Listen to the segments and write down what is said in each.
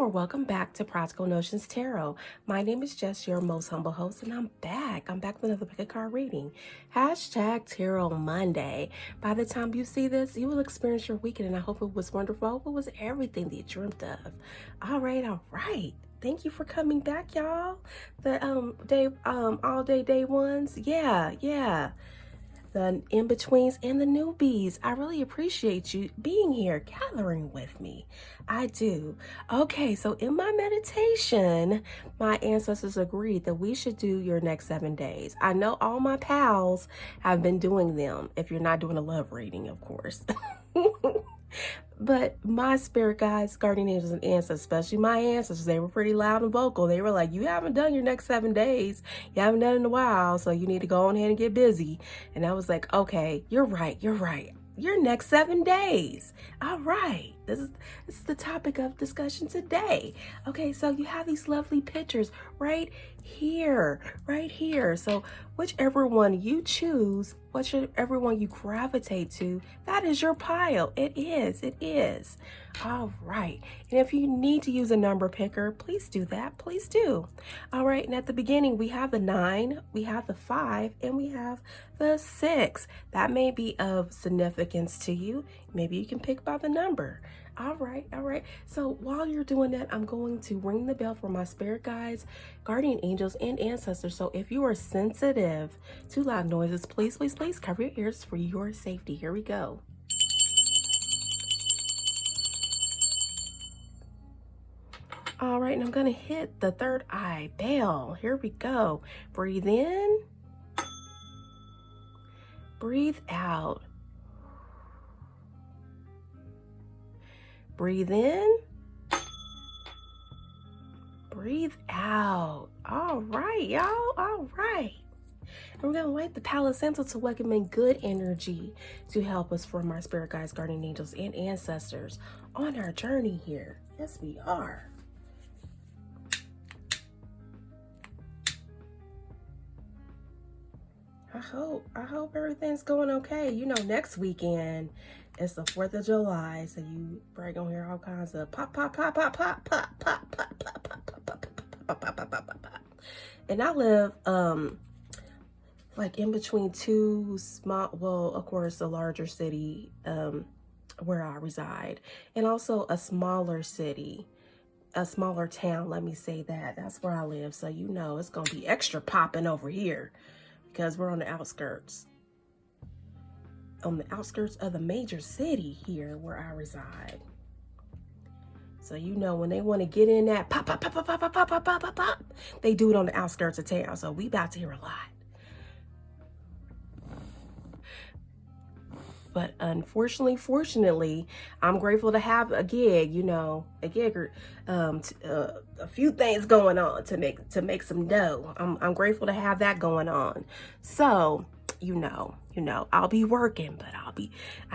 or welcome back to Practical Notions Tarot. My name is Jess, your most humble host, and I'm back. I'm back with another pick a card reading. Hashtag Tarot Monday. By the time you see this, you will experience your weekend, and I hope it was wonderful. I hope it was everything that you dreamt of. All right. Thank you for coming back, y'all. The all day ones. Yeah. The in-betweens and the newbies. I really appreciate you being here, gathering with me. I do. Okay, so in my meditation, my ancestors agreed that we should do your next 7 days. I know all my pals have been doing them, if you're not doing a love reading, of course. But my spirit guides, guardian angels, and ancestors, especially my ancestors, they were pretty loud and vocal. They were like, you haven't done your next 7 days. You haven't done it in a while, so you need to go on ahead and get busy. And I was like, okay, you're right. Your next 7 days. All right. This is the topic of discussion today. Okay, so you have these lovely pictures right here. So whichever one you choose, whichever one you gravitate to, that is your pile. It is. All right. And if you need to use a number picker, please do that. Please do. All right. And at the beginning, we have the 9, we have the 5, and we have the 6. That may be of significance to you. Maybe you can pick by the number. All right. So while you're doing that, I'm going to ring the bell for my spirit guides, guardian angels, and ancestors. So if you are sensitive to loud noises, please cover your ears for your safety. Here we go. All right, and I'm going to hit the third eye bell. Here we go. Breathe in. Breathe out. Breathe in. Breathe out. All right, y'all. All right. And we're going to light the Palo Santo to welcome in good energy to help us from our spirit guides, guardian angels, and ancestors on our journey here. Yes, we are. I hope everything's going okay. You know, next weekend it's the 4th of July, so you probably gonna hear all kinds of pop. And I live like in between two small, well, of course, a larger city where I reside, and also a smaller city, a smaller town, let me say that. That's where I live, so you know it's gonna be extra popping over here because we're on the outskirts of the major city here where I reside. So you know when they want to get in that pop, they do it on the outskirts of town. So we about to hear a lot. But fortunately, I'm grateful to have a gig, or a few things going on to make some dough. I'm grateful to have that going on. So, you know, I'll be working, but I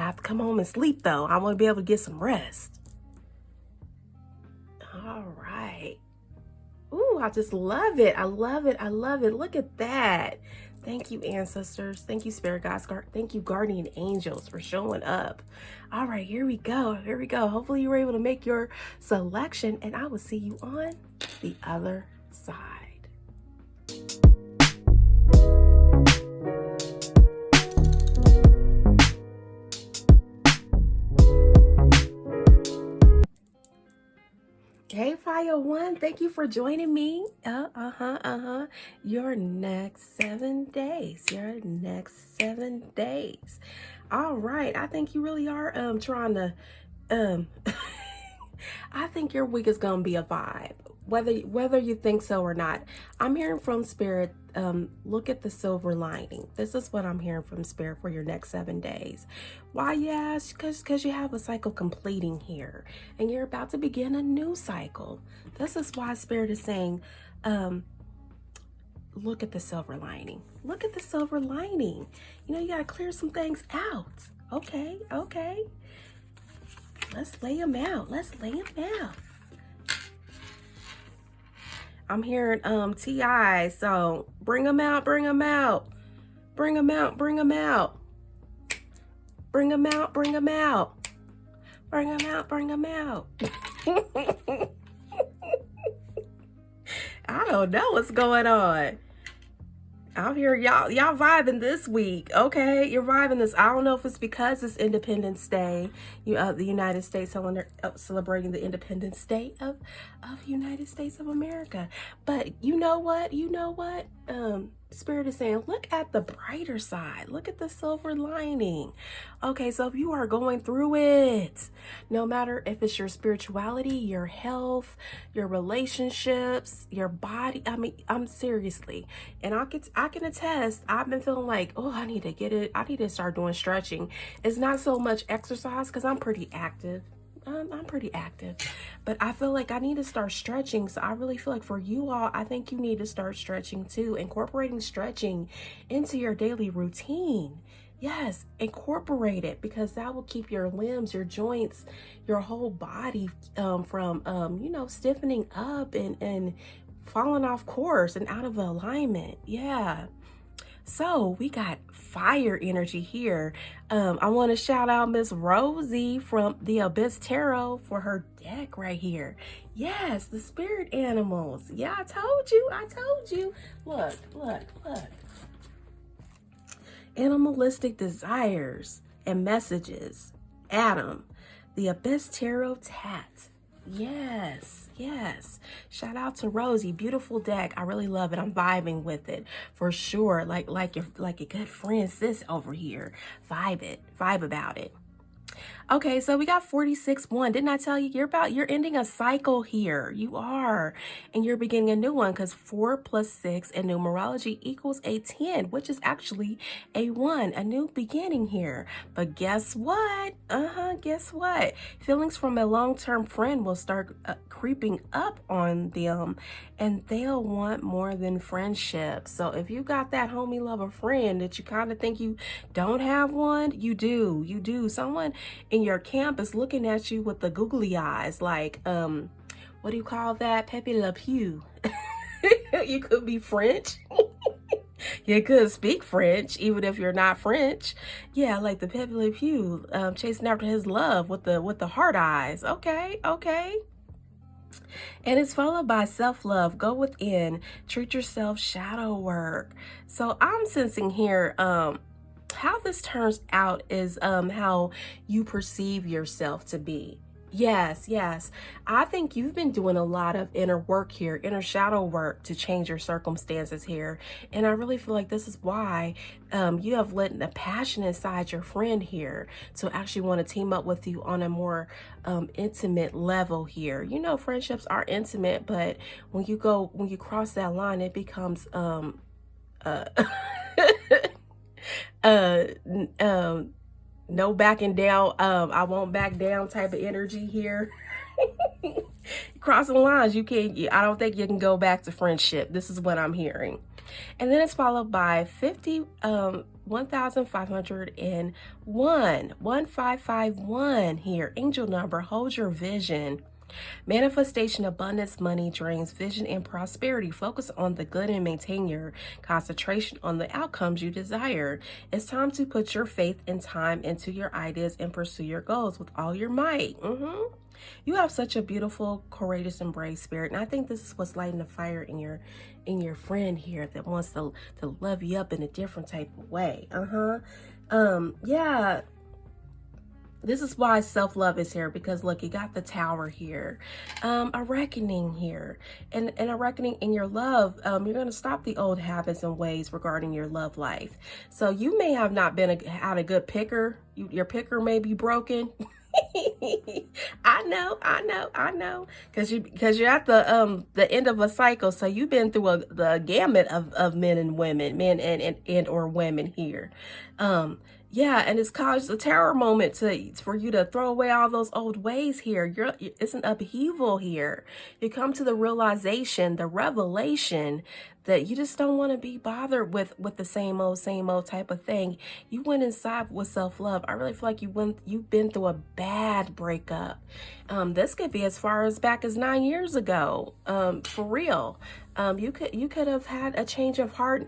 have to come home and sleep though. I want to be able to get some rest. All right. Ooh, I just love it. I love it. Look at that. Thank you, ancestors. Thank you, spirit guides. Thank you, guardian angels, for showing up. All right, here we go. Hopefully you were able to make your selection, and I will see you on the other side. Hey, Fire One, thank you for joining me. Your next 7 days. All right, I think you really are trying to I think your week is gonna be a vibe, whether you think so or not. I'm hearing from spirit, look at the silver lining. This is what I'm hearing from spirit for your next 7 days. Why? Yes, because you have a cycle completing here and you're about to begin a new cycle. This is why spirit is saying, look at the silver lining. You gotta clear some things out. Okay. Let's lay them out. I'm hearing TI, so bring them out. don't know what's going on. Out here, y'all vibing this week. Okay, you're vibing this. I don't know if it's because it's Independence Day. The United States celebrating the Independence Day of United States of America. But you know what? Spirit is saying, look at the brighter side. Look at the silver lining. Okay, so if you are going through it, no matter if it's your spirituality, your health, your relationships, your body. I mean, I'm seriously, and I can attest. I've been feeling like, oh, I need to start doing stretching. It's not so much exercise because I'm pretty active. I'm pretty active, but I feel like I need to start stretching. So I really feel like for you all, I think you need to start stretching too, incorporating stretching into your daily routine. Yes, incorporate it, because that will keep your limbs, your joints, your whole body from stiffening up and falling off course and out of alignment. Yeah. So we got fire energy here. I want to shout out Miss Rosie from the Abyss Tarot for her deck right here. Yes, the spirit animals. Yeah, I told you. Look. Animalistic desires and messages. Adam, the Abyss Tarot Tat. Yes. Shout out to Rosie. Beautiful deck. I really love it. I'm vibing with it for sure. Like a good friend sis over here. Vibe about it. Okay, so we got 46-1. Didn't I tell you you're ending a cycle here? You are. And you're beginning a new one, because 4 + 6 in numerology equals a 10, which is actually a 1, a new beginning here. But guess what? Guess what? Feelings from a long-term friend will start creeping up on them, and they'll want more than friendship. So if you got that homie lover friend that you kind of think you don't have one, you do. Someone in your camp is looking at you with the googly eyes, like, what do you call that? Pepe Le Pew. You could be French. You could speak French, even if you're not French. Yeah, like the Pepe Le Pew, chasing after his love with the heart eyes. Okay. And it's followed by self-love. Go within, treat yourself, shadow work. So I'm sensing here, how this turns out is how you perceive yourself to be. Yes. I think you've been doing a lot of inner work here, inner shadow work to change your circumstances here. And I really feel like this is why you have let the passion inside your friend here to actually want to team up with you on a more intimate level here. You know, friendships are intimate, but when you cross that line, it becomes no backing down, I won't back down type of energy here. Crossing lines, I don't think you can go back to friendship. This is what I'm hearing. And then it's followed by 1551 1551 here. Angel number, hold your vision. Manifestation, abundance, money, dreams, vision, and prosperity. Focus on the good and maintain your concentration on the outcomes you desire. It's time to put your faith and time into your ideas and pursue your goals with all your might. You have such a beautiful, courageous, and brave spirit, and I think this is what's lighting the fire in your friend here that wants to love you up in a different type of way. Yeah. This is why self-love is here, because look, you got the Tower here, a reckoning here, and a reckoning in your love. You're going to stop the old habits and ways regarding your love life. So you may have not had a good picker. Your picker may be broken. I know, because you're at the end of a cycle, so you've been through the gamut of men and women, men and or women here. Yeah, and it's caused a terror moment for you to throw away all those old ways here. It's an upheaval here. You come to the realization, the revelation that you just don't want to be bothered with the same old type of thing. You went inside with self-love. I really feel like you've been through a bad breakup. This could be as far as back as 9 years ago. For real. You could have had a change of heart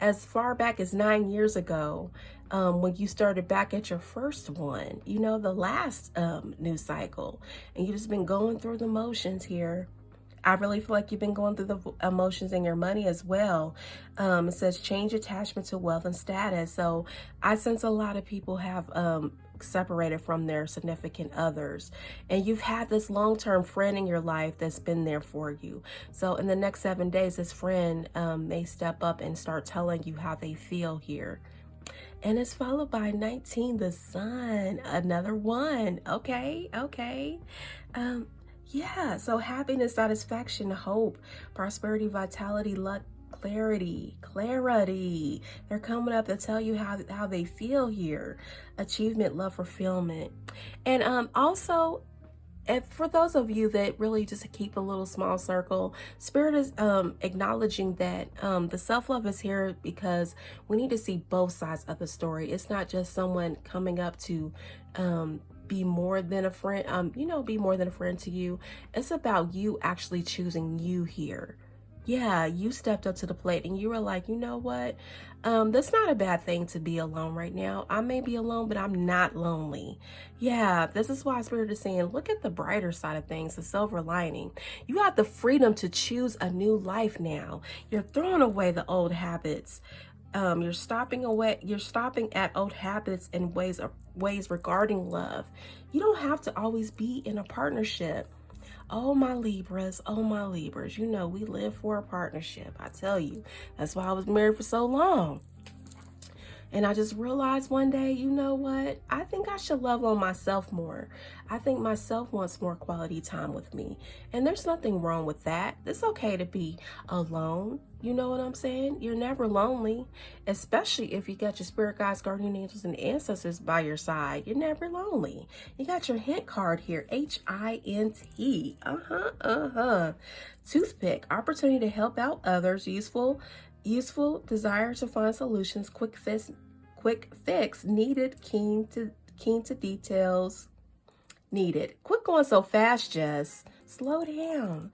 as far back as 9 years ago. When you started back at your first one, the last news cycle, and you just been going through the motions here. I really feel like you've been going through the emotions in your money as well. It says change attachment to wealth and status. So I sense a lot of people have separated from their significant others, and you've had this long-term friend in your life that's been there for you. So in the next 7 days, this friend may step up and start telling you how they feel here. And it's followed by 19, the sun, another one. Okay, okay. Yeah, so happiness, satisfaction, hope, prosperity, vitality, luck, clarity. They're coming up to tell you how they feel here. Achievement, love, fulfillment. And also, and for those of you that really just keep a little small circle, Spirit is acknowledging that the self-love is here because we need to see both sides of the story. It's not just someone coming up to be more than a friend, be more than a friend to you. It's about you actually choosing you here. Yeah, you stepped up to the plate and you were like, you know what? That's not a bad thing to be alone right now. I may be alone, but I'm not lonely. Yeah, this is why Spirit is saying, look at the brighter side of things, the silver lining. You have the freedom to choose a new life now. You're throwing away the old habits. You're stopping at old habits and ways regarding love. You don't have to always be in a partnership. Oh, my Libras, you know, we live for a partnership. I tell you, that's why I was married for so long. And I just realized one day, you know what? I think I should love on myself more. I think myself wants more quality time with me. And there's nothing wrong with that. It's okay to be alone. You know what I'm saying? You're never lonely, especially if you got your spirit guides, guardian angels, and ancestors by your side. You're never lonely. You got your hint card here, HINT. Toothpick, opportunity to help out others, useful, desire to find solutions, quick fix needed, keen to details needed. Quit going so fast, Jess. Slow down,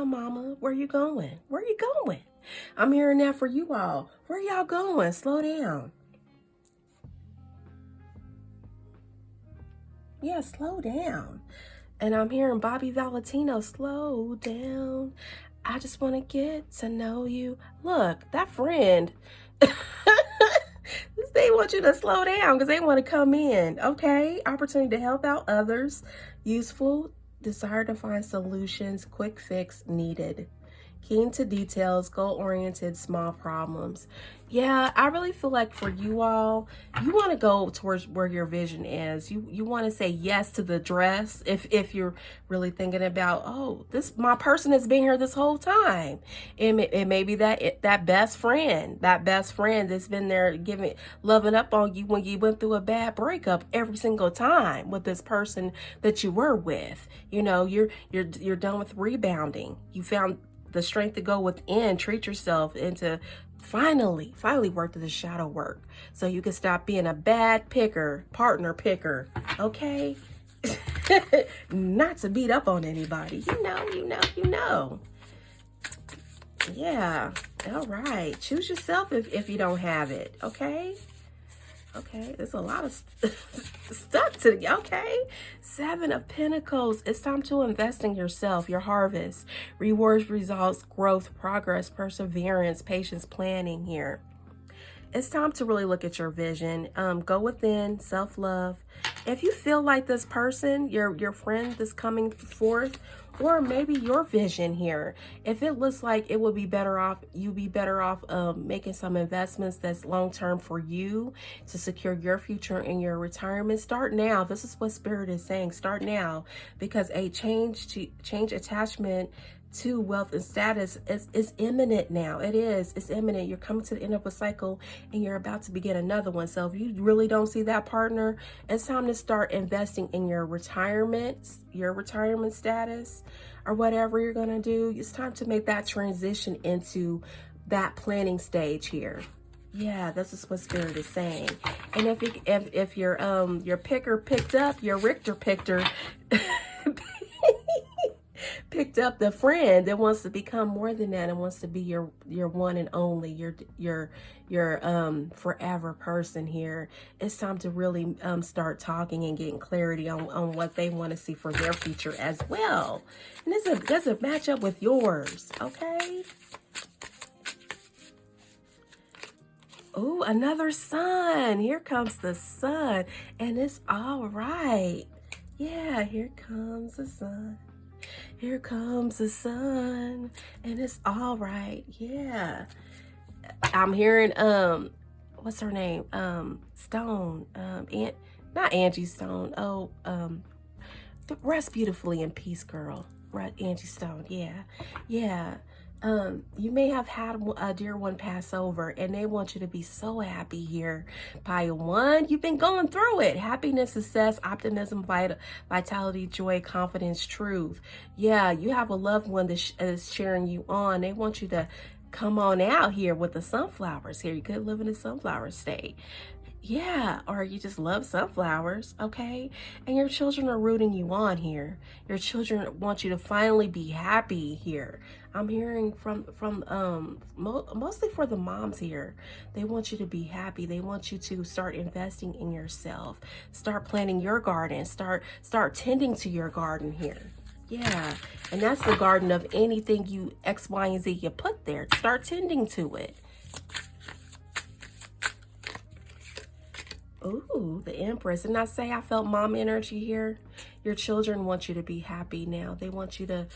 mama. Where you going? I'm hearing that for you all. Where y'all going? Slow down. Yeah, slow down. And I'm hearing Bobby Valentino, slow down. I just want to get to know you. Look, that friend, they want you to slow down because they want to come in. Okay, opportunity to help out others, useful, desire to find solutions, quick fix needed, keen to details, goal-oriented, small problems. Yeah, I really feel like for you all, you want to go towards where your vision is. You want to say yes to the dress if you're really thinking about, oh, my person has been here this whole time. It may be that best friend that's been there loving up on you when you went through a bad breakup every single time with this person that you were with. You know, you're done with rebounding. You found the strength to go within, treat yourself, and to finally work through the shadow work so you can stop being a bad partner picker, okay? Not to beat up on anybody, you know. Yeah, all right. Choose yourself if you don't have it, okay? Okay, there's a lot of stuff okay? 7 of Pentacles. It's time to invest in yourself, your harvest, rewards, results, growth, progress, perseverance, patience, planning here. It's time to really look at your vision. Go within, self-love. If you feel like this person, your friend that's coming forth, or maybe your vision here, if it looks like it would be better off, you'd be better off making some investments that's long-term for you to secure your future and your retirement. Start now. This is what Spirit is saying. Start now, because a change attachment to wealth and status is imminent now. It's imminent. You're coming to the end of a cycle and you're about to begin another one. So if you really don't see that partner, it's time to start investing in your retirement status, or whatever you're going to do. It's time to make that transition into that planning stage here. Yeah, this is what Spirit is saying. And if your picker picked up, your Richter picked her picked up the friend that wants to become more than that and wants to be your one and only, your forever person here. It's time to really start talking and getting clarity on what they want to see for their future as well. And this doesn't match up with yours, okay? Oh, another sun. Here comes the sun, and it's all right. Yeah, here comes the sun. Here comes the sun, and it's all right. Yeah. I'm hearing what's her name? Stone. Not Angie Stone. Oh, rest beautifully in peace, girl. Right, Angie Stone. Yeah. Yeah. You may have had a dear one pass over, and they want you to be so happy here. Pile 1, you've been going through it. Happiness, success, optimism, vitality, joy, confidence, truth. Yeah, you have a loved one that is cheering you on. They want you to come on out here with the sunflowers here. You could live in a sunflower state. Yeah, or you just love sunflowers, okay? And your children are rooting you on here. Your children want you to finally be happy here. I'm hearing from mostly for the moms here. They want you to be happy. They want you to start investing in yourself. Start planting your garden. Start tending to your garden here. Yeah, and that's the garden of anything you X, Y, and Z you put there. Start tending to it. Ooh, the Empress. Didn't I say I felt mom energy here? Your children want you to be happy now. They want you to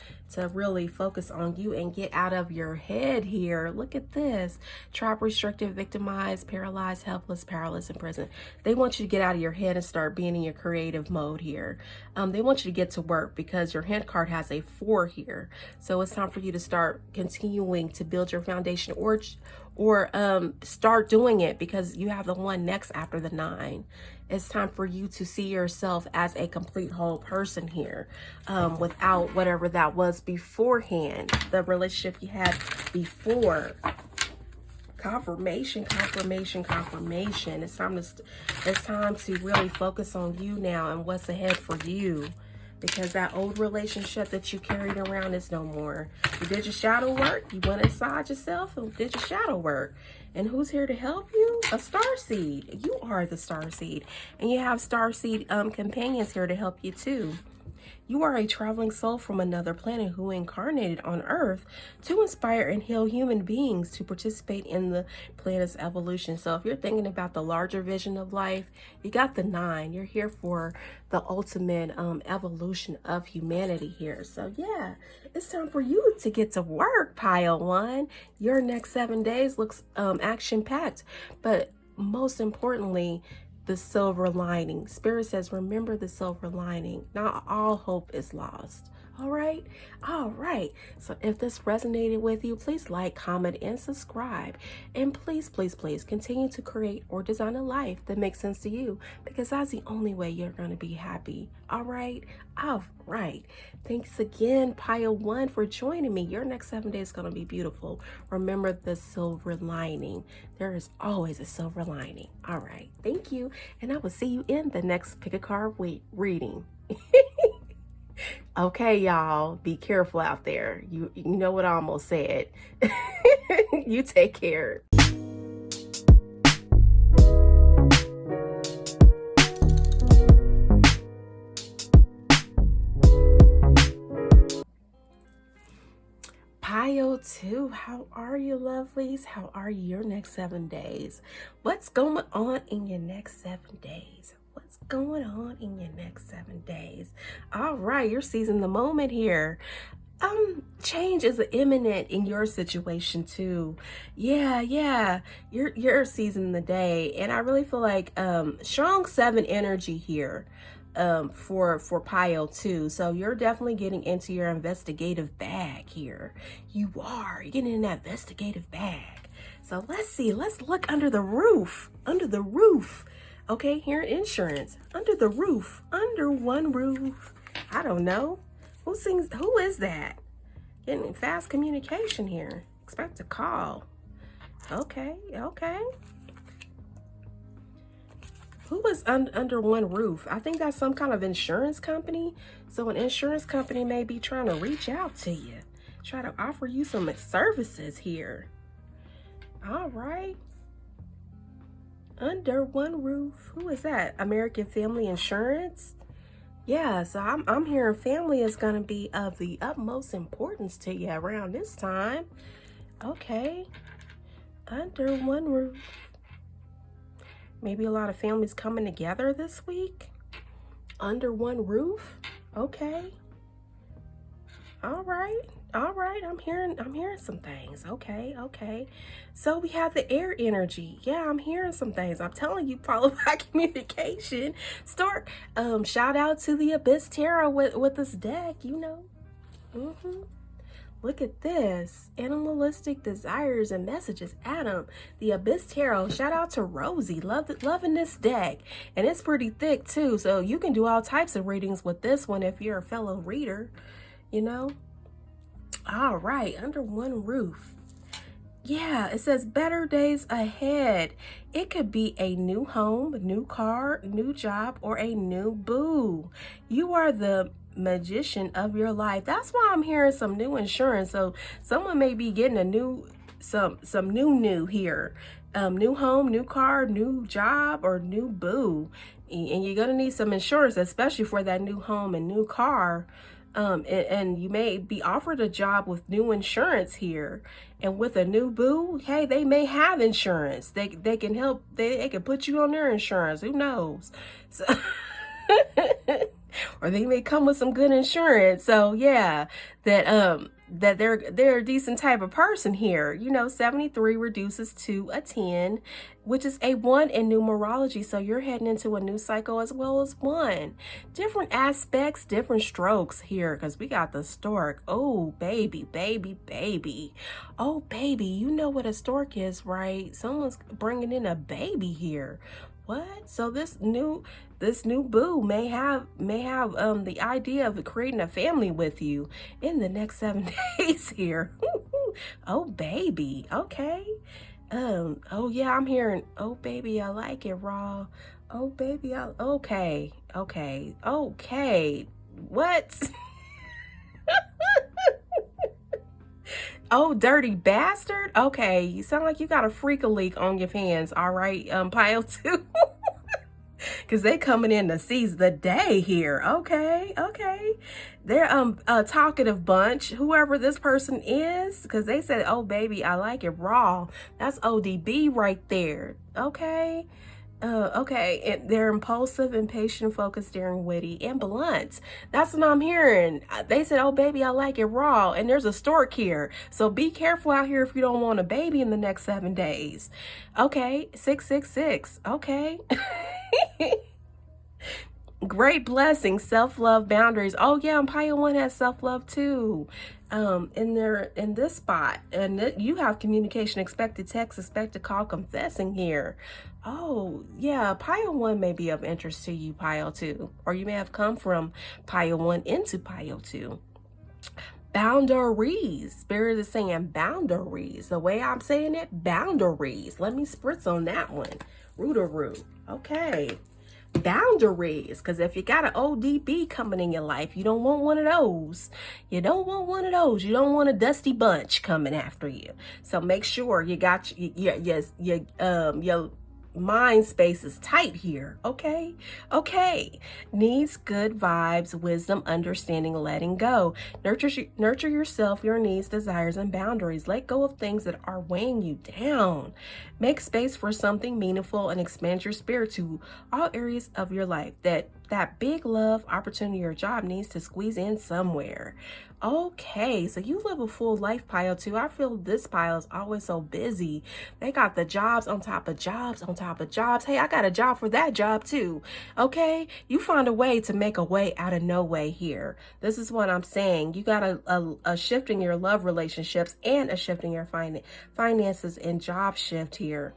really focus on you and get out of your head here. Look at this. Trapped, restricted, victimized, paralyzed, helpless, powerless, and present. They want you to get out of your head and start being in your creative mode here. They want you to get to work because your hand card has a 4 here. So it's time for you to start continuing to build your foundation or start doing it because you have the 1 next after the 9. It's time for you to see yourself as a complete whole person here, without whatever that was beforehand, the relationship you had before. Confirmation, confirmation, confirmation. It's time to really focus on you now and what's ahead for you. Because that old relationship that you carried around is no more. You did your shadow work. You went inside yourself and did your shadow work. And who's here to help you? A starseed. You are the starseed. And you have starseed companions here to help you too. You are a traveling soul from another planet who incarnated on Earth to inspire and heal human beings to participate in the planet's evolution. So if you're thinking about the larger vision of life, you got the 9. You're here for the ultimate evolution of humanity here. So yeah, it's time for you to get to work, pile 1. Your next 7 days looks action-packed, but most importantly, the silver lining. Spirit says, remember the silver lining. Not all hope is lost. All right. All right. So if this resonated with you, please like, comment, and subscribe. And please, please, please continue to create or design a life that makes sense to you, because that's the only way you're going to be happy. All right. All right. Thanks again, Pile 1, for joining me. Your next 7 days is going to be beautiful. Remember the silver lining. There is always a silver lining. All right. Thank you. And I will see you in the next Pick a Card reading. Okay, y'all, be careful out there. You know what I almost said. You take care. Pile 2, how are you, lovelies? How are you your next 7 days? What's going on in your next 7 days? What's going on in your next 7 days? All right, you're seizing the moment here. Change is imminent in your situation too. Yeah, you're seizing the day, and I really feel like strong 7 energy here for Pile 2. So you're definitely getting into your investigative bag here. You're getting in that investigative bag. So let's see, let's look under the roof. Okay, here in insurance, under the roof, under one roof. I don't know. Who is that? Getting fast communication here. Expect a call. Okay. Who is under one roof? I think that's some kind of insurance company. So an insurance company may be trying to reach out to you, try to offer you some services here. All right. Under one roof. Who is that? American Family Insurance? Yeah, so I'm hearing family is going to be of the utmost importance to you around this time. Okay. Under one roof. Maybe a lot of families coming together this week. Under one roof. Okay. All right. All right. I'm hearing some things. Okay. Okay. So we have the air energy. Yeah, I'm hearing some things. I'm telling you, follow my communication. Start. Shout out to the Abyss Tarot with this deck, you know. Look at this. Animalistic desires and messages. Adam, the Abyss Tarot. Shout out to Rosie. Loving this deck. And it's pretty thick too. So you can do all types of readings with this one if you're a fellow reader, you know. All right. Under one roof. Yeah, it says better days ahead. It could be a new home, new car, new job, or a new boo. You are the magician of your life. That's why I'm hearing some new insurance. So someone may be getting a new some new here. New home, new car, new job, or new boo. And you're gonna need some insurance, especially for that new home and new car. And you may be offered a job with new insurance here, and with a new boo, hey, they may have insurance. They can help. They can put you on their insurance. Who knows? So or they may come with some good insurance. So yeah, that they're a decent type of person here. You know, 73 reduces to a 10, which is a 1 in numerology. So you're heading into a new cycle as well as 1. Different aspects, different strokes here, because we got the stork. Oh, baby, baby, baby. Oh, baby, you know what a stork is, right? Someone's bringing in a baby here. What? So this new boo may have the idea of creating a family with you in the next 7 days here. Oh baby, okay. Oh yeah, I'm hearing, oh baby, I like it raw. Oh baby, okay. What? Oh, dirty bastard. Okay, you sound like you got a freak a leak on your hands. All right, pile 2. Because they coming in to seize the day here. Okay. They're a talkative bunch, whoever this person is, because they said, oh baby, I like it raw. That's ODB right there. Okay. Okay, and they're impulsive, impatient, focused, daring, witty, and blunt. That's what I'm hearing. They said, oh baby, I like it raw. And there's a stork here. So be careful out here if you don't want a baby in the next 7 days. Okay, 666. Okay. Great blessing, self-love, boundaries. Oh yeah, and Pile 1 has self-love too. In this spot, and you have communication, expected text, expected call, confessing here. Oh yeah, Pile 1 may be of interest to you, Pile 2, or you may have come from Pile 1 into Pile 2. Boundaries. Spirit is saying boundaries. The way I'm saying it, boundaries. Let me spritz on that one. Root. Okay. Boundaries, because if you got an ODB coming in your life, you don't want one of those. You don't want a dusty bunch coming after you. So make sure you got your mind space is tight here. Okay. Needs good vibes, wisdom, understanding, letting go. Nurture yourself, your needs, desires, and boundaries. Let go of things that are weighing you down. Make space for something meaningful and expand your spirit to all areas of your life. That big love, opportunity, or job needs to squeeze in somewhere. Okay, so you live a full life, Pile 2. I feel this pile is always so busy. They got the jobs on top of jobs on top of jobs. Hey, I got a job for that job too. Okay, you find a way to make a way out of no way here. This is what I'm saying. You got a shift in your love relationships and a shift in your finances and job shift here.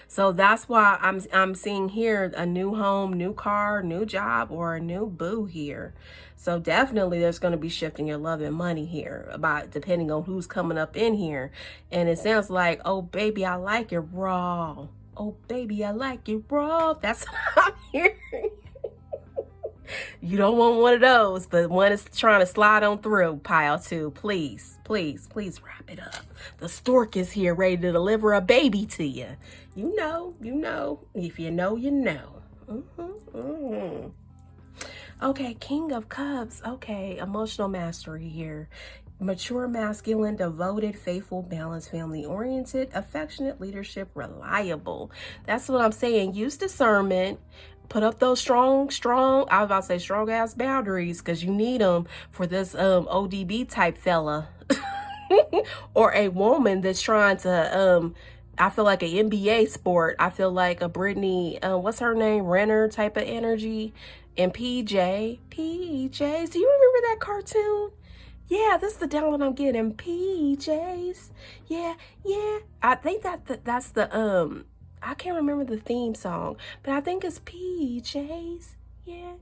So that's why I'm seeing here a new home, new car, new job, or a new boo here. So definitely there's going to be shifting your love and money here, depending on who's coming up in here. And it sounds like, oh baby, I like it raw. Oh, baby, I like it raw. That's what I'm hearing. You don't want one of those, but one is trying to slide on through pile 2. Please, please, please wrap it up. The stork is here ready to deliver a baby to you. You know, you know. If you know, you know. Okay, King of Cups. Okay, emotional mastery here. Mature, masculine, devoted, faithful, balanced, family-oriented, affectionate, leadership, reliable. That's what I'm saying. Use discernment. Put up those strong, I was about to say strong-ass boundaries, because you need them for this ODB type fella. Or a woman that's trying to, I feel like an NBA sport. I feel like a Brittany, what's her name? Renner type of energy. And PJs. Do you remember that cartoon? Yeah, this is the download I'm getting. PJs. Yeah. I think that's the I can't remember the theme song, but I think it's PJs. Yeah.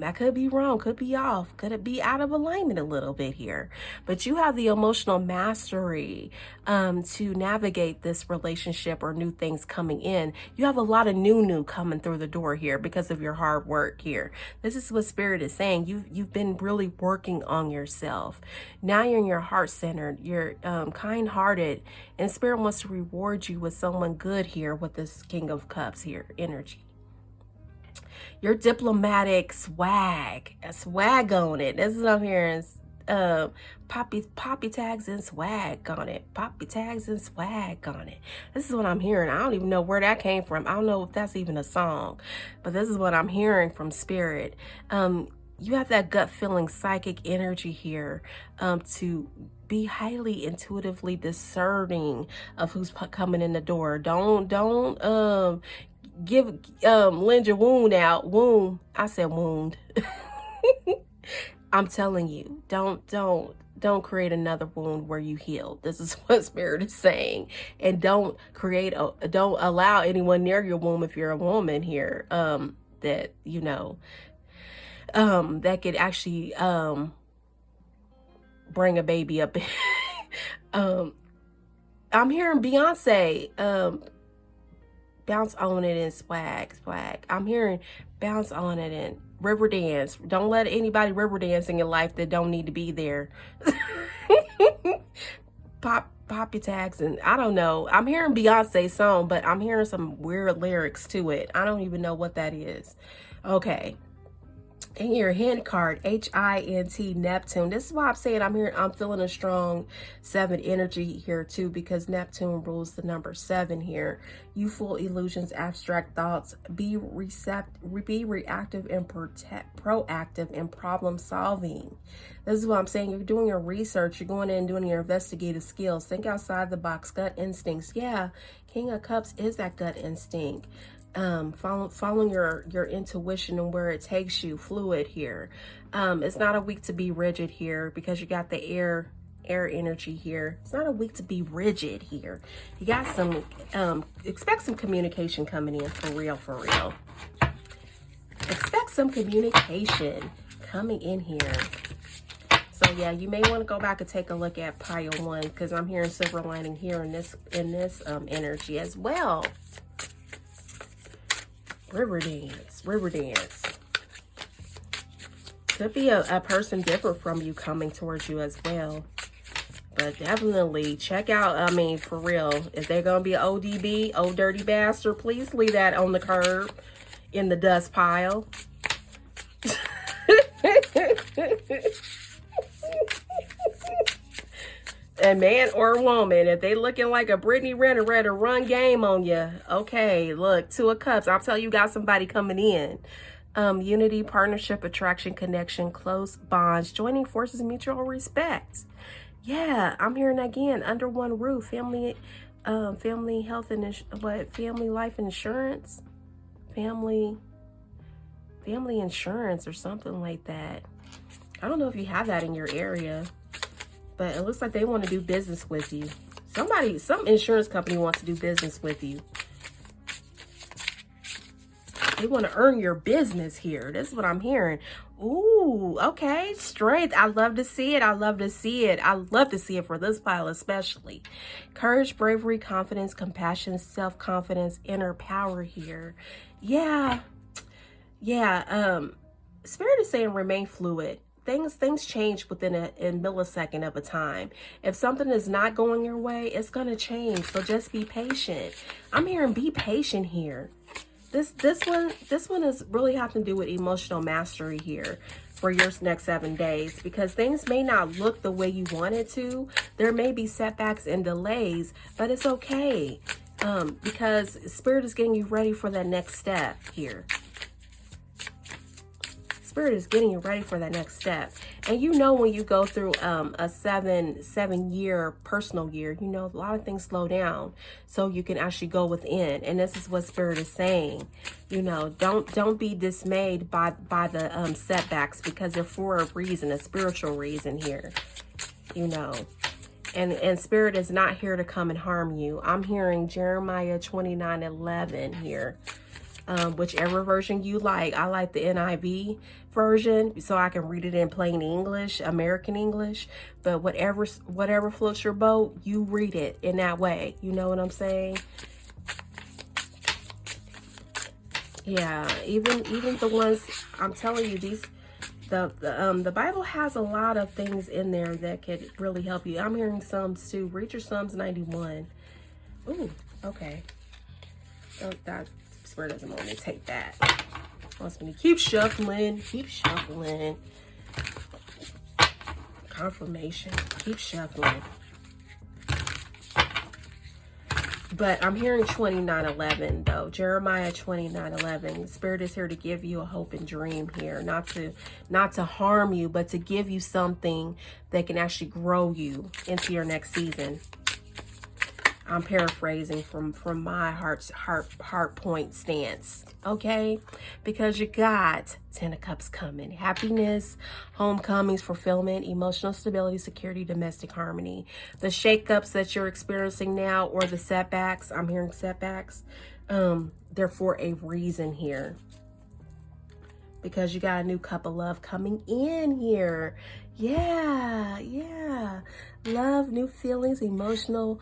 I could be wrong, could be off, could it be out of alignment a little bit here? But you have the emotional mastery to navigate this relationship or new things coming in. You have a lot of new coming through the door here because of your hard work here. This is what Spirit is saying. You've been really working on yourself. Now you're in your heart-centered, you're kind-hearted, and Spirit wants to reward you with someone good here with this King of Cups here energy. Your diplomatic swag, a swag on it. This is what I'm hearing. Poppy tags and swag on it. Poppy tags and swag on it. This is what I'm hearing. I don't even know where that came from. I don't know if that's even a song, but this is what I'm hearing from Spirit. You have that gut feeling, psychic energy here to be highly intuitively discerning of who's coming in the door. Don't lend your wound out. I said wound. I'm telling you, don't create another wound where you heal. This is what Spirit is saying. And don't allow anyone near your womb if you're a woman here that you know that could actually bring a baby up. I'm hearing Beyonce bounce on it and swag. I'm hearing bounce on it and river dance. Don't let anybody river dance in your life that don't need to be there. Poppy tags and I don't know. I'm hearing Beyonce's song, but I'm hearing some weird lyrics to it. I don't even know what that is. Okay. And your hint card, H-I-N-T, Neptune. This is why I'm saying I'm feeling a strong 7 energy here too, because Neptune rules the number 7 here. Youthful illusions, abstract thoughts, be reactive and proactive in problem solving. This is what I'm saying. You're doing your research. You're going in and doing your investigative skills. Think outside the box. Gut instincts. Yeah, King of Cups is that gut instinct. Following your intuition and where it takes you, fluid here. It's not a week to be rigid here because you got the air energy here. It's not a week to be rigid here. You got some expect some communication coming in for real. Expect some communication coming in here. So yeah, you may want to go back and take a look at pile 1 because I'm hearing silver lining here in this energy as well. River dance. Could be a person different from you coming towards you as well. But definitely check out, I mean, for real, if they're going to be an ODB, old dirty bastard, please leave that on the curb in the dust pile. A man or woman, if they looking like a Brittany Renner ready to run game on you, okay, look, 2 of Cups. I'll tell you, got somebody coming in. Unity, partnership, attraction, connection, close bonds, joining forces, mutual respect. Yeah, I'm hearing again, under one roof, family health and family life insurance, family insurance or something like that. I don't know if you have that in your area. But it looks like they want to do business with you. Some insurance company wants to do business with you. They want to earn your business here. This is what I'm hearing. Ooh, okay. Strength. I love to see it. I love to see it. I love to see it for this pile especially. Courage, bravery, confidence, compassion, self-confidence, inner power here. Yeah. Spirit is saying remain fluid. Things change within a millisecond of a time. If something is not going your way, it's going to change. So just be patient. I'm hearing be patient here. This one is really having to do with emotional mastery here for your next 7 days, because things may not look the way you want it to. There may be setbacks and delays, but it's okay. Because Spirit is getting you ready for that next step here. Spirit is getting you ready for that next step. And you know, when you go through a seven year personal year, you know, a lot of things slow down so you can actually go within. And this is what Spirit is saying. You know, don't be dismayed by the setbacks, because they're for a reason, a spiritual reason here. You know, and Spirit is not here to come and harm you. I'm hearing Jeremiah 29:11 here. Whichever version you like. I like the NIV version so I can read it in plain English, American English, but whatever floats your boat, you read it in that way. You know what I'm saying? Yeah, even the ones, I'm telling you, these the Bible has a lot of things in there that could really help you. I'm hearing Psalms too. Read your Psalms 91. Ooh, okay. Oh, that Spirit doesn't want me to take that. Wants me to keep shuffling, confirmation, keep shuffling. But I'm hearing 29:11 though. Jeremiah 29:11. Spirit is here to give you a hope and dream here, not to harm you, but to give you something that can actually grow you into your next season. I'm paraphrasing from my heart point stance, okay? Because you got 10 of Cups coming. Happiness, homecomings, fulfillment, emotional stability, security, domestic harmony. The shakeups that you're experiencing now, or the setbacks, I'm hearing setbacks, they're for a reason here. Because you got a new cup of love coming in here. Yeah. Love, new feelings, emotional,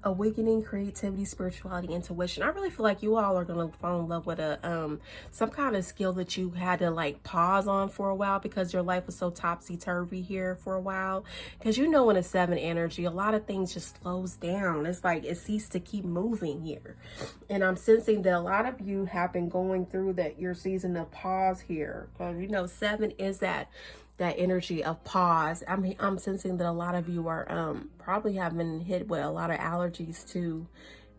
awakening, creativity, spirituality, intuition. I really feel like you all are going to fall in love with a some kind of skill that you had to like pause on for a while because your life was so topsy-turvy here for a while. Because you know, in a 7 energy, a lot of things just slows down. It's like it ceased to keep moving here. And I'm sensing that a lot of you have been going through that your season of pause here. Because you know, 7 is that energy of pause. I'm sensing that a lot of you are probably have been hit with a lot of allergies too.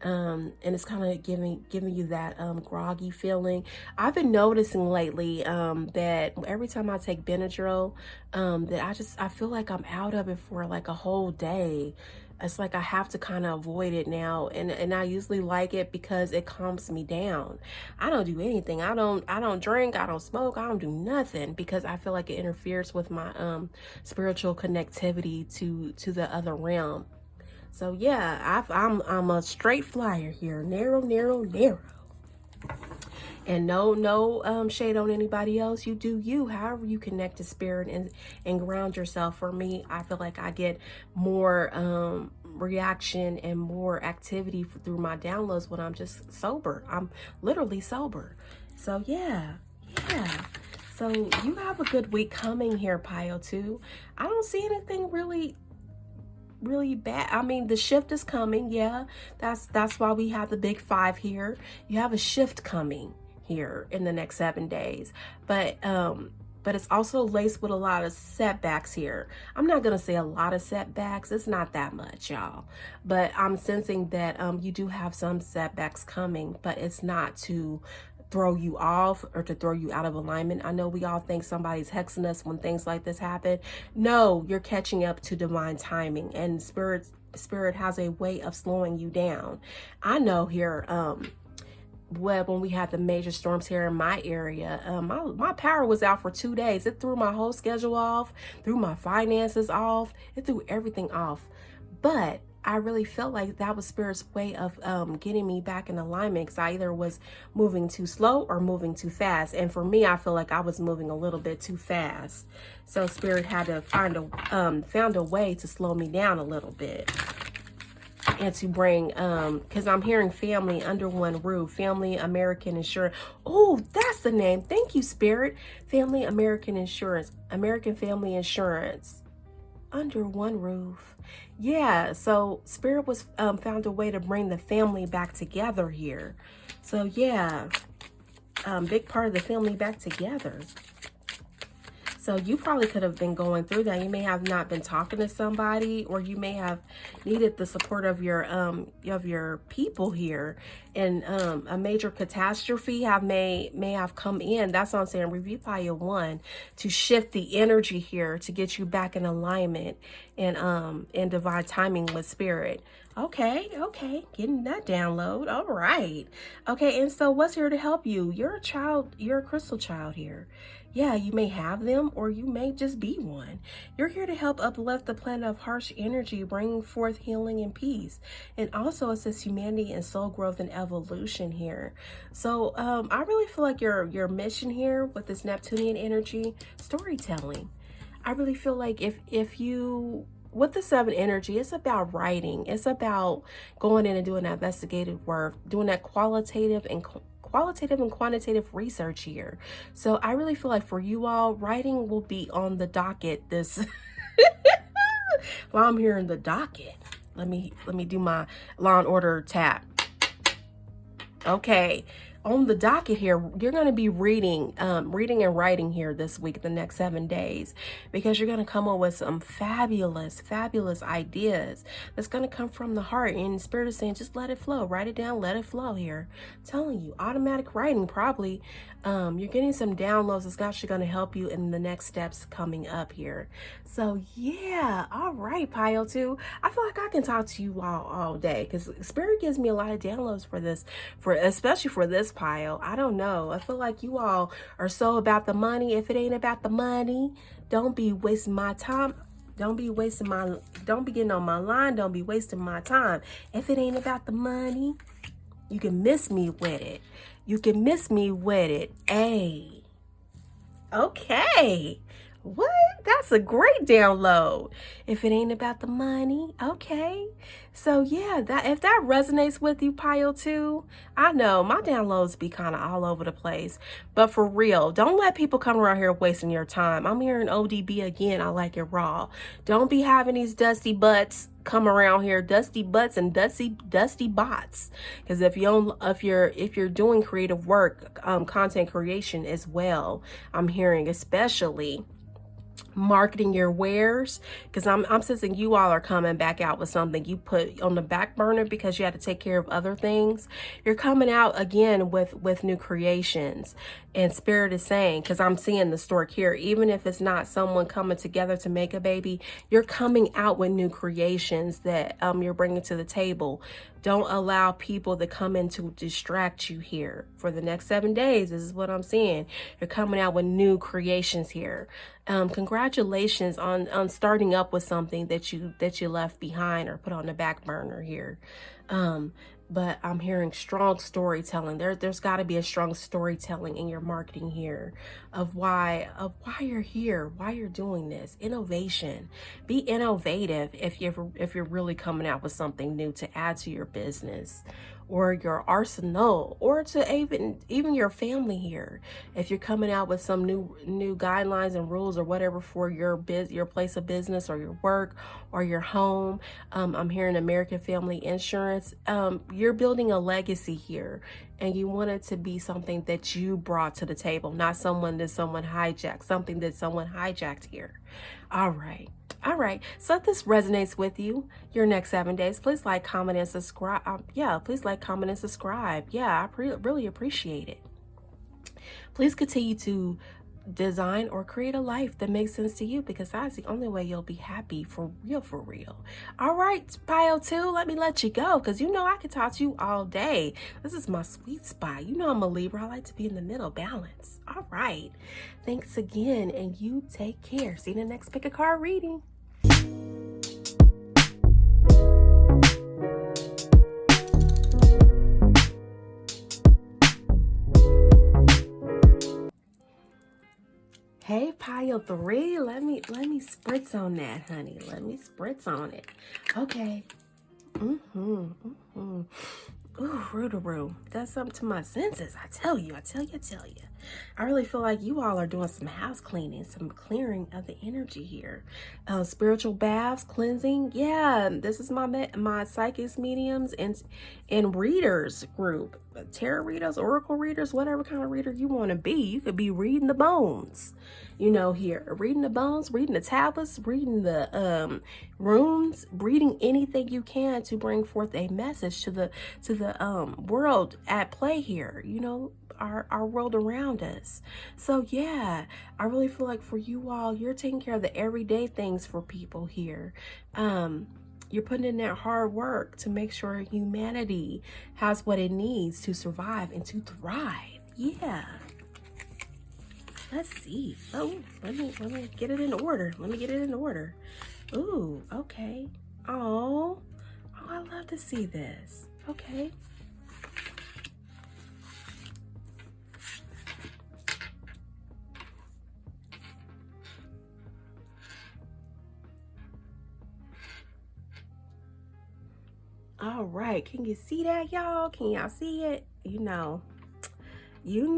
And it's kind of giving you that groggy feeling. I've been noticing lately that every time I take Benadryl, that I feel like I'm out of it for like a whole day. It's like I have to kind of avoid it now, and I usually like it because it calms me down. I don't do anything. I don't drink, I don't smoke, I don't do nothing because I feel like it interferes with my spiritual connectivity to the other realm. So yeah, I'm a straight flyer here, narrow. And no shade on anybody else. You do you, however you connect to Spirit and ground yourself. For me, I feel like I get more reaction and more activity through my downloads when I'm just sober. I'm literally sober. So yeah. So you have a good week coming here, Pio 2. I don't see anything really bad. I mean, the shift is coming. Yeah, that's why we have the big 5 here. You have a shift coming here in the next 7 days, but it's also laced with a lot of setbacks here. I'm not gonna say a lot of setbacks, it's not that much, y'all, but I'm sensing that you do have some setbacks coming, but it's not to throw you off or to throw you out of alignment. I know we all think somebody's hexing us when things like this happen. No, you're catching up to divine timing, and spirit has a way of slowing you down. I know here when we had the major storms here in my area, my power was out for 2 days. It threw my whole schedule off, threw my finances off, it threw everything off. But I really felt like that was Spirit's way of getting me back in alignment, because I either was moving too slow or moving too fast. And for me, I feel like I was moving a little bit too fast. So Spirit had to found a way to slow me down a little bit. And to bring, because I'm hearing family under one roof, Family American Insurance. Oh, that's the name. Thank you, Spirit. Family American Insurance, American Family Insurance. Under one roof. Yeah, so Spirit was found a way to bring the family back together here. So yeah, big part of the family back together. So you probably could have been going through that. You may have not been talking to somebody, or you may have needed the support of your people here. And a major catastrophe may have come in. That's what I'm saying. Review pile 1 to shift the energy here to get you back in alignment and in divine timing with Spirit. Okay, getting that download. All right. Okay, and so what's here to help you? You're a child, you're a crystal child here. Yeah, you may have them, or you may just be one. You're here to help uplift the planet of harsh energy, bringing forth healing and peace, and also assist humanity in soul growth and evolution here. So I really feel like your mission here with this Neptunian energy, storytelling. I really feel like if you, with the 7 energy, it's about writing. It's about going in and doing that investigative work, doing that qualitative and quantitative research here. So I really feel like for you all, writing will be on the docket this while I'm here in the docket. Let me do my Law and Order tap. Okay. On the docket here, you're going to be reading and writing here this week, the next 7 days, because you're going to come up with some fabulous ideas that's going to come from the heart. And Spirit is saying, just let it flow. Write it down. Let it flow here. I'm telling you, automatic writing probably. You're getting some downloads that's actually going to help you in the next steps coming up here. So yeah, all right, pile 2. I feel like I can talk to you all day, because Spirit gives me a lot of downloads for this, especially for this pile. I don't know. I feel like you all are so about the money. If it ain't about the money, don't be wasting my time. Don't be getting on my line. Don't be wasting my time. If it ain't about the money, you can miss me with it. You can miss me with it. Hey. Okay. What? That's a great download. If it ain't about the money, okay. So yeah, if that resonates with you, pile 2, I know my downloads be kind of all over the place, but for real, don't let people come around here wasting your time. I'm hearing ODB again. I like it raw. Don't be having these dusty butts come around here, dusty butts and dusty bots. Because if you're doing creative work, content creation as well, I'm hearing especially marketing your wares, because I'm sensing you all are coming back out with something you put on the back burner because you had to take care of other things. You're coming out again with new creations, and Spirit is saying, because I'm seeing the stork here, even if it's not someone coming together to make a baby, you're coming out with new creations that you're bringing to the table. Don't allow people to come in to distract you here for the next 7 days. This is what I'm seeing. You're coming out with new creations here. Congratulations on starting up with something that you left behind or put on the back burner here. But I'm hearing strong storytelling. There's got to be a strong storytelling in your marketing here of why you're here, why you're doing this. Innovation. Be innovative if you're really coming out with something new to add to your business or your arsenal, or to even your family here. If you're coming out with some new guidelines and rules or whatever for your place of business or your work or your home, I'm hearing American Family Insurance. You're building a legacy here, and you want it to be something that you brought to the table, not something that someone hijacked here. All right. So if this resonates with you, your next 7 days, please like, comment, and subscribe. Please like, comment, and subscribe. Yeah, I really appreciate it. Please continue to design or create a life that makes sense to you, because that's the only way you'll be happy for real. All right, pile 2, let you go, because you know I can talk to you all day. This is my sweet spot. You know I'm a Libra. I like to be in the middle, balance. All right, thanks again, and you take care. See you in the next pick a card reading. pile 3. Let me spritz on that, honey. Let me spritz on it. Okay. Ooh, roo-to-roo. Does something to my senses. I tell you. I really feel like you all are doing some house cleaning, some clearing of the energy here. Spiritual baths, cleansing. Yeah, this is my psychics, mediums, and readers group. Tarot readers, oracle readers, whatever kind of reader you want to be. You could be reading the bones, you know, here. Reading the bones, reading the tablets, reading the runes, reading anything you can to bring forth a message to the world at play here, you know, our world around us. So yeah, I really feel like for you all, you're taking care of the everyday things for people here. You're putting in that hard work to make sure humanity has what it needs to survive and to thrive. Yeah. Let's see. Oh, let me get it in order. Ooh, okay. Oh, I love to see this. Okay. All right, can you see that, y'all? Can y'all see it? We're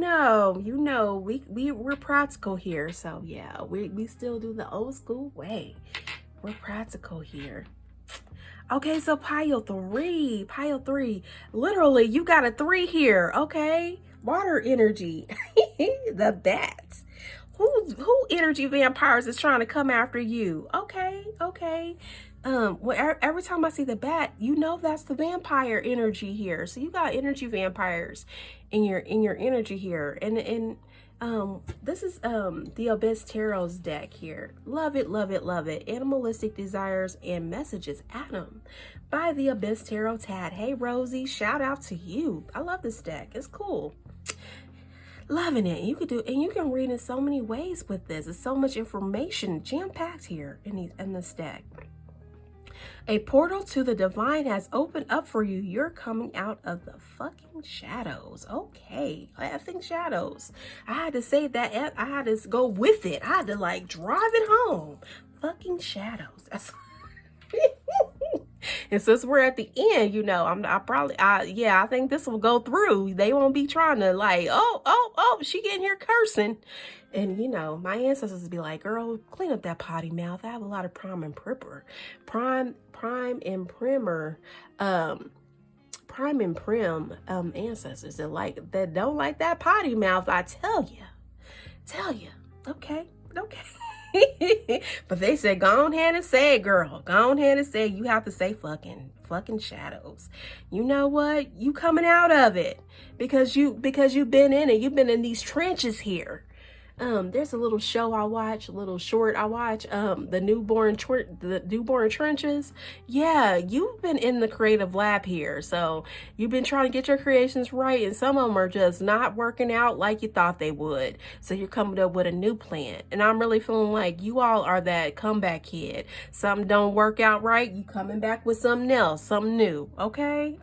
practical here. So yeah, we still do the old school way. We're practical here. Okay, so pile 3. Literally, you got a 3 here. Okay, water energy. The bats. Who energy vampires is trying to come after you? Okay. Well, every time I see the bat, you know that's the vampire energy here. So you got energy vampires in your energy here, and this is the Abyss Tarot's deck here. Love it. Animalistic desires and messages, Adam, by the Abyss Tarot Tad. Hey Rosie, shout out to you. I love this deck. It's cool. Loving it. You can read in so many ways with this. There's so much information jam-packed here in this deck. A portal to the divine has opened up for you. You're coming out of the fucking shadows. Okay, effing shadows. I had to say that. I had to go with it. I had to like drive it home. Fucking shadows. That's and since we're at the end, you know, I think this will go through. They won't be trying to like, oh, she getting here cursing. And you know, my ancestors would be like, girl, clean up that potty mouth. I have a lot of prime and primer ancestors that don't like that potty mouth. I tell you. Okay. But they said, go on ahead and say it, girl. Go on ahead and say it. You have to say fucking shadows. You know what? You coming out of it because you've been in it. You've been in these trenches here. There's a little show I watch, the newborn trenches. Yeah, you've been in the creative lab here. So you've been trying to get your creations right, and some of them are just not working out like you thought they would. So you're coming up with a new plan. And I'm really feeling like you all are that comeback kid. Something don't work out right, you coming back with something else, something new. Okay.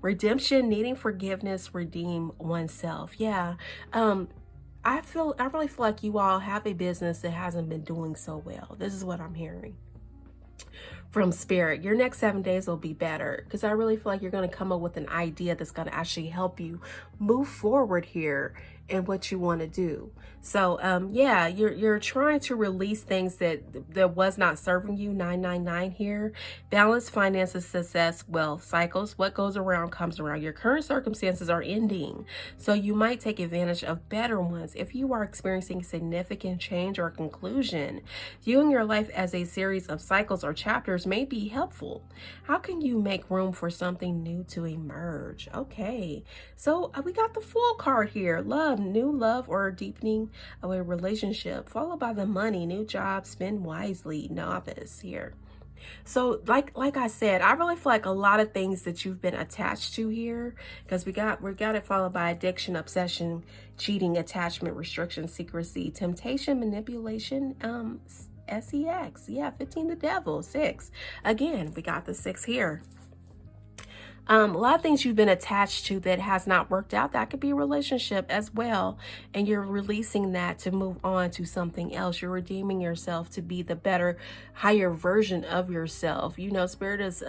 Redemption, needing forgiveness, redeem oneself. Yeah. I really feel like you all have a business that hasn't been doing so well. This is what I'm hearing from Spirit. Your next 7 days will be better because I really feel like you're going to come up with an idea that's going to actually help you move forward here in what you want to do. So yeah, you're trying to release things that was not serving you. 999 here. Balance, finances, success, wealth, cycles. What goes around comes around. Your current circumstances are ending, so you might take advantage of better ones. If you are experiencing significant change or conclusion, viewing your life as a series of cycles or chapters may be helpful. How can you make room for something new to emerge? Okay, so we got the Fool card here. Love, new love or deepening of a relationship, followed by the money, new job, spend wisely, novice here. So like I said, I really feel like a lot of things that you've been attached to here, because we got it followed by addiction, obsession, cheating, attachment, restriction, secrecy, temptation, manipulation, sex. Yeah, 15 the devil, 6. Again, we got the 6 here. A lot of things you've been attached to that has not worked out. That could be a relationship as well. And you're releasing that to move on to something else. You're redeeming yourself to be the better, higher version of yourself. You know, Spirit is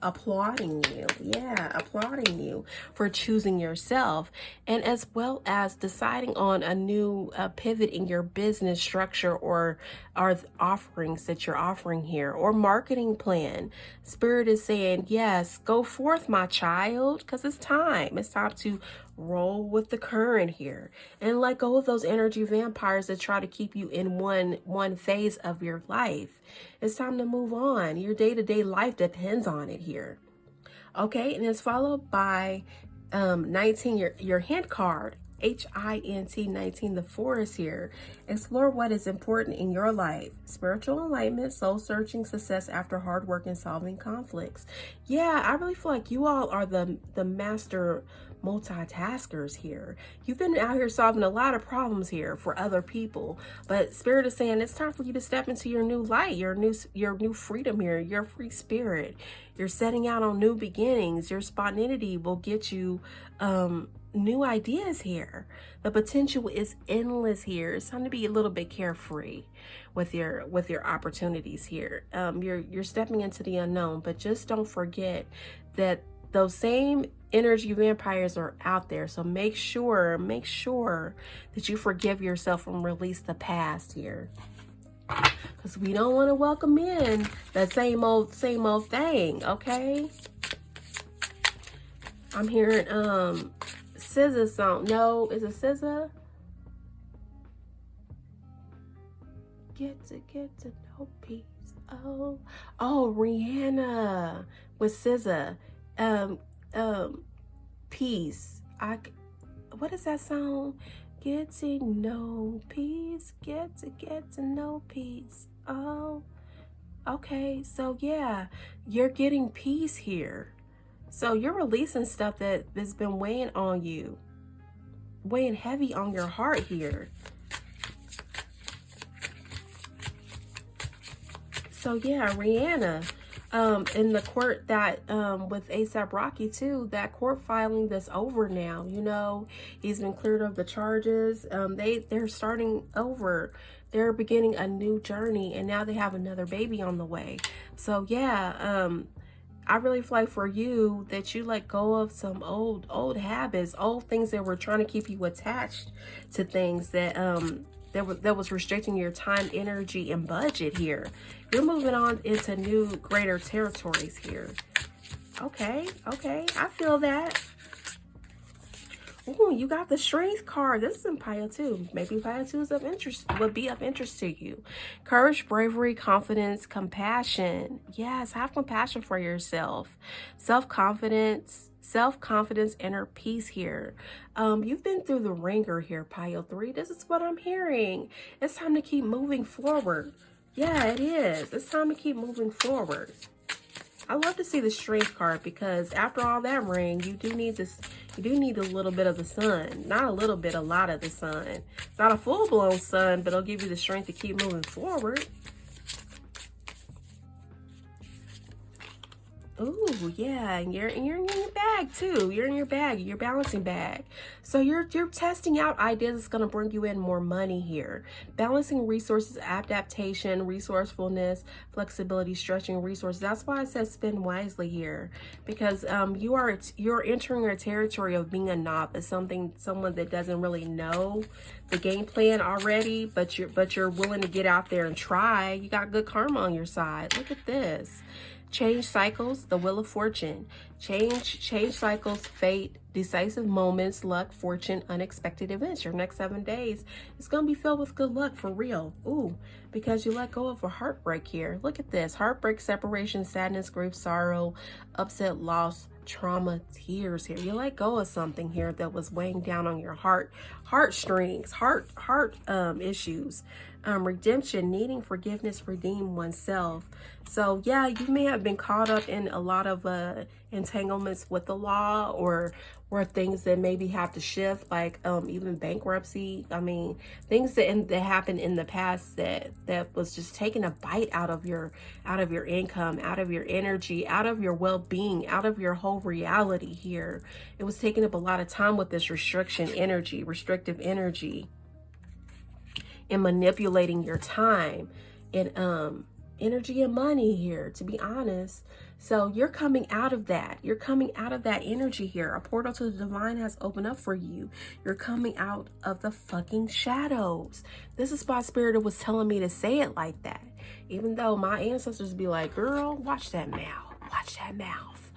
applauding you. Yeah, applauding you for choosing yourself. And as well as deciding on a new pivot in your business structure or offerings that you're offering here, or marketing plan. Spirit is saying, yes, go forth, my child, because it's time. It's time to roll with the current here and let go of those energy vampires that try to keep you in one phase of your life. It's time to move on. Your day-to-day life depends on it here. Okay, and it's followed by 19, your hint card. HINT 19, the forest here. Explore what is important in your life. Spiritual enlightenment, soul searching, success after hard work and solving conflicts. Yeah, I really feel like you all are the master multitaskers here. You've been out here solving a lot of problems here for other people, but Spirit is saying it's time for you to step into your new light, your new freedom here, your free spirit. You're setting out on new beginnings. Your spontaneity will get you new ideas here. The potential is endless here. It's time to be a little bit carefree with your opportunities here. You're stepping into the unknown, but just don't forget that those same energy vampires are out there. So make sure that you forgive yourself and release the past here, because we don't want to welcome in that same old thing. Okay, I'm hearing SZA song. No, is it SZA? Get to know peace. Oh, Rihanna with SZA. Peace. What is that song? Get to know peace. Get to know peace. Oh, okay. So yeah, you're getting peace here. So you're releasing stuff that has been weighing on you, weighing heavy on your heart here. So yeah, Rihanna, in the court that with ASAP Rocky too, that court filing that's over now. You know, he's been cleared of the charges. They're starting over. They're beginning a new journey, and now they have another baby on the way. So yeah, I really feel like for you that you let go of some old habits, old things that were trying to keep you attached to things that that was restricting your time, energy, and budget here. You're moving on into new, greater territories here. Okay, I feel that. Ooh, you got the Strength card. This is in pile 2. Maybe pile 2 is would be of interest to you. Courage, bravery, confidence, compassion. Yes, have compassion for yourself. Self-confidence, inner peace here. You've been through the ringer here, pile 3. This is what I'm hearing. It's time to keep moving forward. Yeah, it is. It's time to keep moving forward. I love to see the Strength card, because after all that ring, you do need this. You do need a little bit of the sun. Not a little bit, a lot of the sun. It's not a full-blown sun, but it'll give you the strength to keep moving forward. Ooh, yeah, and you're in your bag too. You're in your bag, your balancing bag. So you're testing out ideas that's gonna bring you in more money here. Balancing resources, adaptation, resourcefulness, flexibility, stretching resources. That's why I said spend wisely here, because you're entering a territory of being a novice, someone that doesn't really know the game plan already, but you're willing to get out there and try. You got good karma on your side. Look at this. Change cycles, the Wheel of Fortune. Change cycles, fate, decisive moments, luck, fortune, unexpected events. Your next 7 days is going to be filled with good luck for real. Ooh, because you let go of a heartbreak here. Look at this. Heartbreak, separation, sadness, grief, sorrow, upset, loss, trauma, tears here. You let go of something here that was weighing down on your heartstrings, heart issues. Redemption, needing forgiveness, redeem oneself. So yeah, you may have been caught up in a lot of entanglements with the law, or things that maybe have to shift, like even bankruptcy. I mean, things that happened in the past that was just taking a bite out of your income, out of your energy, out of your well-being, out of your whole reality here. It was taking up a lot of time with this restrictive energy, and manipulating your time and energy and money here, to be honest. So you're coming out of that. You're coming out of that energy here. A portal to the divine has opened up for you. You're coming out of the fucking shadows. This is why Spirit was telling me to say it like that. Even though my ancestors be like, girl, watch that mouth. Watch that mouth.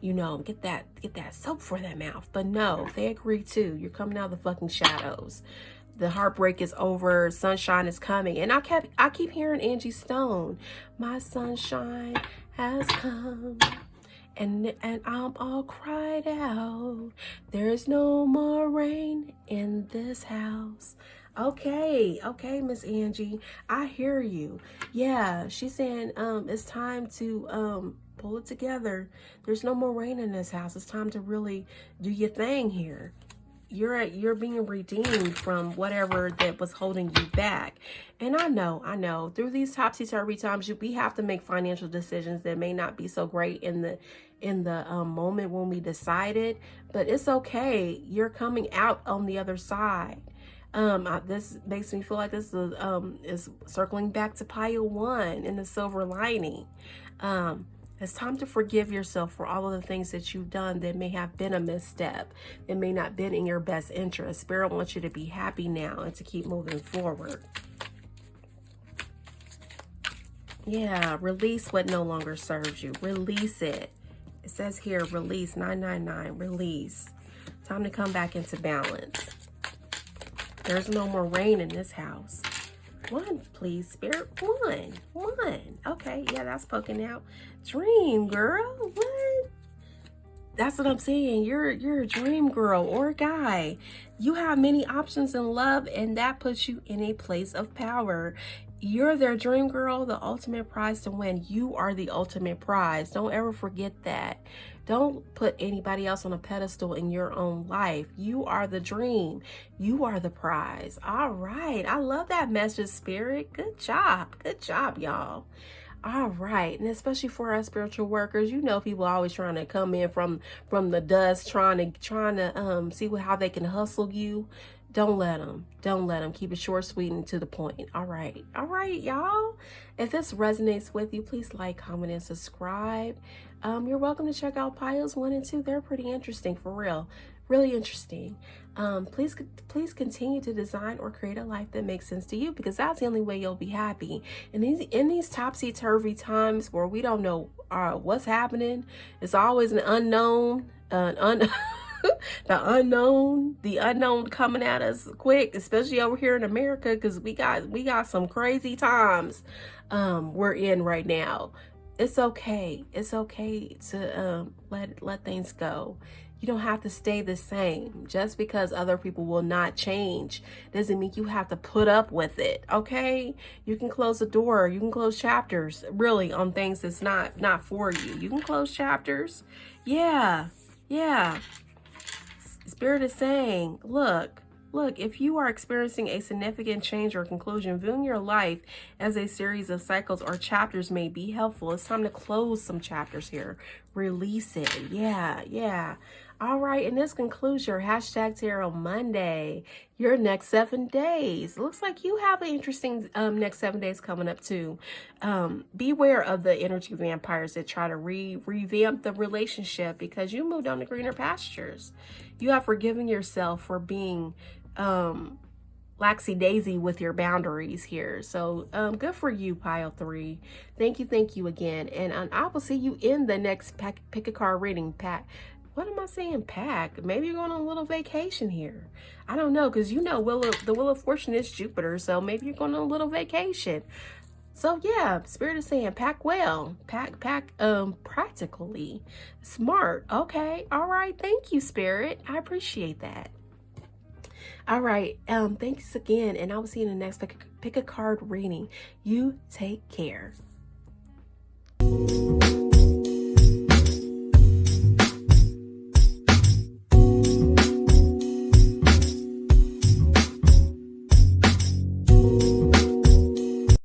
You know, get that soap for that mouth. But no, they agree too. You're coming out of the fucking shadows. The heartbreak is over. Sunshine is coming. And I keep hearing Angie Stone. My sunshine has come. And I'm all cried out. There's no more rain in this house. Okay, Miss Angie. I hear you. Yeah, she's saying it's time to pull it together. There's no more rain in this house. It's time to really do your thing here. You're being redeemed from whatever that was holding you back. And I know through these topsy-turvy times, we have to make financial decisions that may not be so great in the moment when we decided, but it's okay. You're coming out on the other side. This makes me feel like this is circling back to pile 1 in the silver lining. It's time to forgive yourself for all of the things that you've done that may have been a misstep, that may not have been in your best interest. Spirit wants you to be happy now and to keep moving forward. Yeah, release what no longer serves you. Release it. It says here, release, 999, release. Time to come back into balance. There's no more rain in this house. 1, please, Spirit. 1. Okay, yeah, that's poking out. Dream girl. What? That's what I'm saying. You're a dream girl or a guy. You have many options in love, and that puts you in a place of power. You're their dream girl, the ultimate prize to win. You are the ultimate prize. Don't ever forget that. Don't put anybody else on a pedestal in your own life. You are the dream. You are the prize. All right. I love that message, Spirit. Good job. Good job, y'all. All right. And especially for us spiritual workers, you know, people always trying to come in from the dust, trying to see how they can hustle you. Don't let them. Don't let them. Keep it short, sweet, and to the point. All right. All right, y'all. If this resonates with you, please like, comment, and subscribe. You're welcome to check out piles 1 and 2. They're pretty interesting, for real. Really interesting. Please continue to design or create a life that makes sense to you, because that's the only way you'll be happy. And in these topsy-turvy times where we don't know what's happening, it's always an unknown, the unknown coming at us quick, especially over here in America, because we got some crazy times we're in right now. It's okay. It's okay to let things go. You don't have to stay the same. Just because other people will not change doesn't mean you have to put up with it. Okay? You can close the door. You can close chapters, really, on things that's not for you. You can close chapters. Yeah. Spirit is saying, look, if you are experiencing a significant change or conclusion, viewing your life as a series of cycles or chapters may be helpful. It's time to close some chapters here. Release it. Yeah. All right, and this concludes your #Tarot Monday, your next 7 days. Looks like you have an interesting next 7 days coming up too. Beware of the energy vampires that try to revamp the relationship, because you moved on to greener pastures. You have forgiven yourself for being laxy-daisy with your boundaries here. So good for you, pile 3. Thank you again. And I will see you in the next pick a card reading. What am I saying? Pack? Maybe you're going on a little vacation here. I don't know, because you know the Wheel of Fortune is Jupiter, so maybe you're going on a little vacation. So yeah, Spirit is saying pack well, pack practically, smart. Okay, all right. Thank you, Spirit. I appreciate that. All right. Thanks again, and I will see you in the next pick a card reading. You take care.